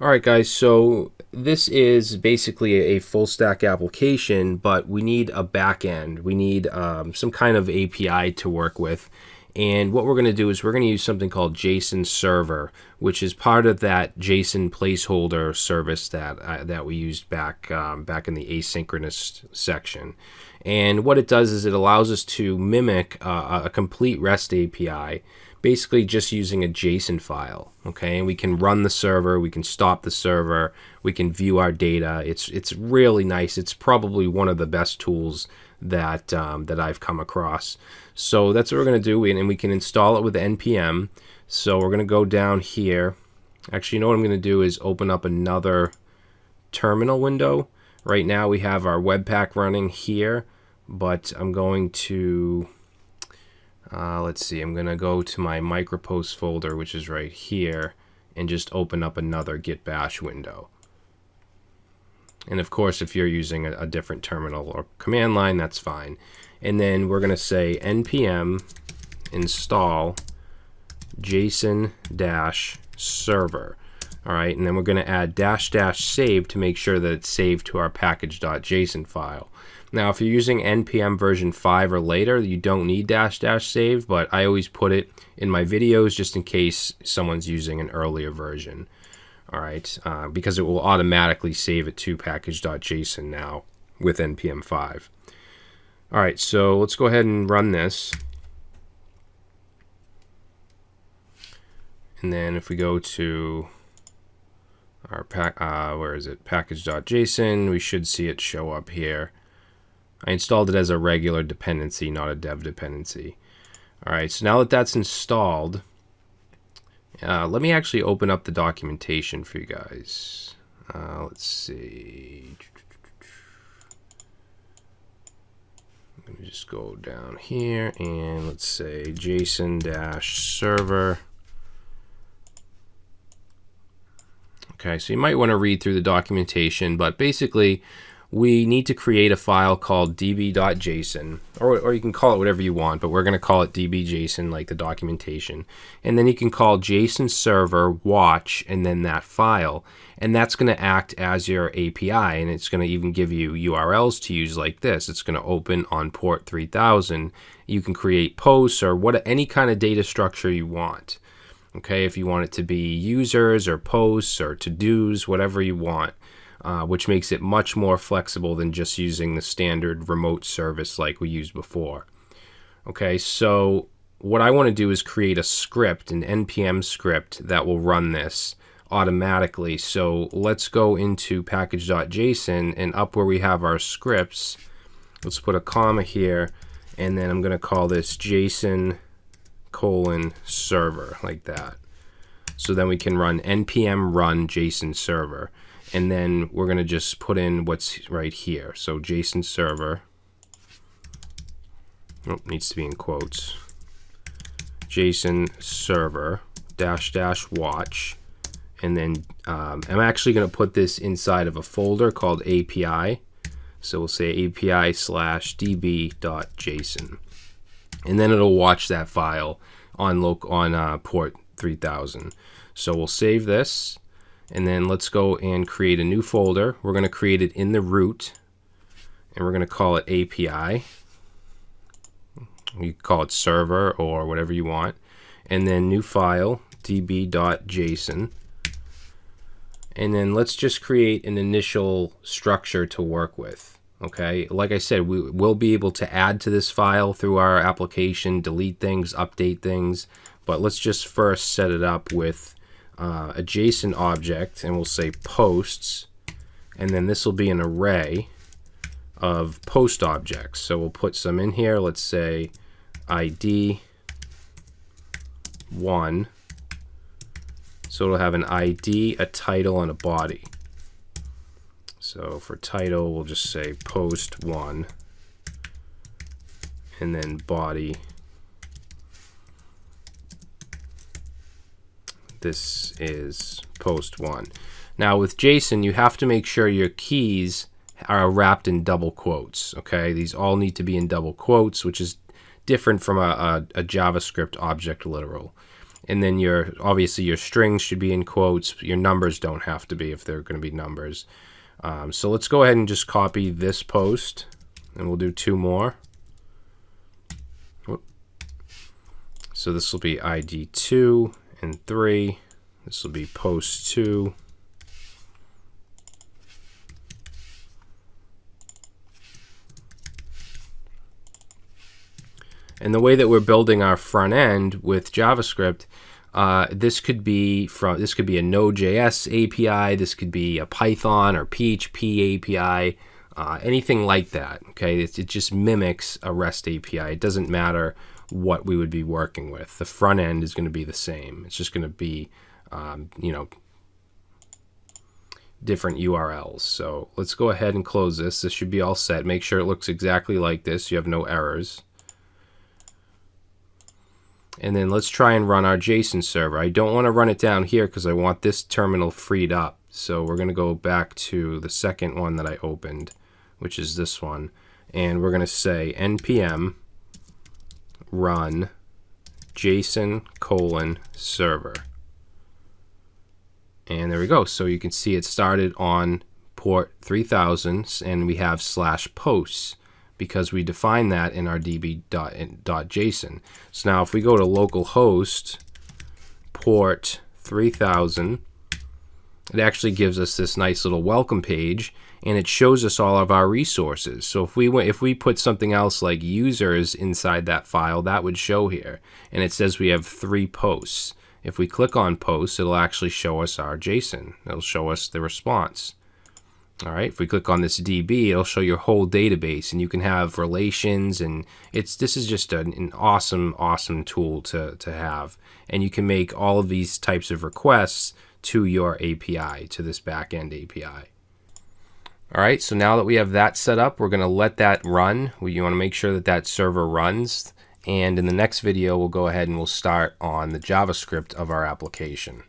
All right, guys, so this is basically a full stack application, but we need a back end. We need some kind of API to work with. And what we're going to do is we're going to use something called JSON server, which is part of that JSON placeholder service that we used back in the asynchronous section. And what it does is it allows us to mimic a complete REST API, basically just using a JSON file. Okay, and we can run the server, we can stop the server, we can view our data. It's really nice. It's probably one of the best tools that I've come across. So that's what we're going to do, and we can install it with npm. So we're going to go down here. Actually, you know what I'm going to do is open up another terminal window. Right now we have our Webpack running here, but I'm going to let's see, I'm going to go to my Microposts folder, which is right here, and just open up another git bash window. And of course, if you're using a different terminal or command line, that's fine. And then we're going to say npm install JSON-server. All right, and then we're going to add -- save to make sure that it's saved to our package.json file. Now, if you're using npm version 5 or later, you don't need -- save, but I always put it in my videos just in case someone's using an earlier version. All right, because it will automatically save it to package.json now with npm 5. All right, so let's go ahead and run this. And then if we go to our where is it? Package.json, we should see it show up here. I installed it as a regular dependency, not a dev dependency. All right, so now that that's installed, let me actually open up the documentation for you guys. Let's see. I'm going to just go down here and let's say JSON-server. Okay, so you might want to read through the documentation, but basically we need to create a file called db.json, or you can call it whatever you want, but we're going to call it db.json like the documentation. And then you can call JSON server watch and then that file, and that's going to act as your API, and it's going to even give you URLs to use like this. It's going to open on port 3000. You can create posts or any kind of data structure you want. Okay, if you want it to be users or posts or to-dos, whatever you want. Which makes it much more flexible than just using the standard remote service like we used before. Okay, so what I want to do is create a script, an npm script that will run this automatically. So let's go into package.json, and up where we have our scripts, let's put a comma here, and then I'm going to call this JSON:server like that. So then we can run npm run JSON server. And then we're going to just put in what's right here. So JSON server, needs to be in quotes, JSON server -- watch. And then I'm actually going to put this inside of a folder called API. So we'll say API/db.json. And then it'll watch that file on port 3000. So we'll save this. And then let's go and create a new folder. We're going to create it in the root, and we're going to call it API. You can call it server or whatever you want. And then new file, db.json. And then let's just create an initial structure to work with. Okay, like I said, we will be able to add to this file through our application, delete things, update things. But let's just first set it up with a JSON object, and we'll say posts, and then this will be an array of post objects. So we'll put some in here. Let's say ID 1. So it'll have an ID, a title, and a body. So for title, we'll just say post 1, and then body. This is post 1. Now with JSON, you have to make sure your keys are wrapped in double quotes. Okay, these all need to be in double quotes, which is different from a JavaScript object literal. And then obviously your strings should be in quotes. Your numbers don't have to be if they're going to be numbers. So let's go ahead and just copy this post, and we'll do 2 more. So this will be ID 2 and 3. This will be post 2. And the way that we're building our front end with JavaScript, this could be a Node.js API, this could be a Python or PHP API, anything like that. Okay, it just mimics a REST API. It doesn't matter what we would be working with. The front end is going to be the same. It's just going to be, different URLs. So let's go ahead and close this. This should be all set. Make sure it looks exactly like this. You have no errors. And then let's try and run our JSON server. I don't want to run it down here because I want this terminal freed up. So we're going to go back to the second one that I opened, which is this one. And we're going to say npm run JSON:server. And there we go. So you can see it started on port 3000 and we have /posts because we define that in our db.json. So now if we go to localhost port 3000, it actually gives us this nice little welcome page, and it shows us all of our resources. So if we put something else like users inside that file, that would show here. And it says we have 3 posts. If we click on posts, it'll actually show us our JSON. It'll show us the response. All right, if we click on this DB, it'll show your whole database, and you can have relations, and this is just an awesome tool to have. And you can make all of these types of requests to your API, to this backend API. All right, so now that we have that set up, we're going to let that run. You want to make sure that that server runs. And in the next video, we'll go ahead and we'll start on the JavaScript of our application.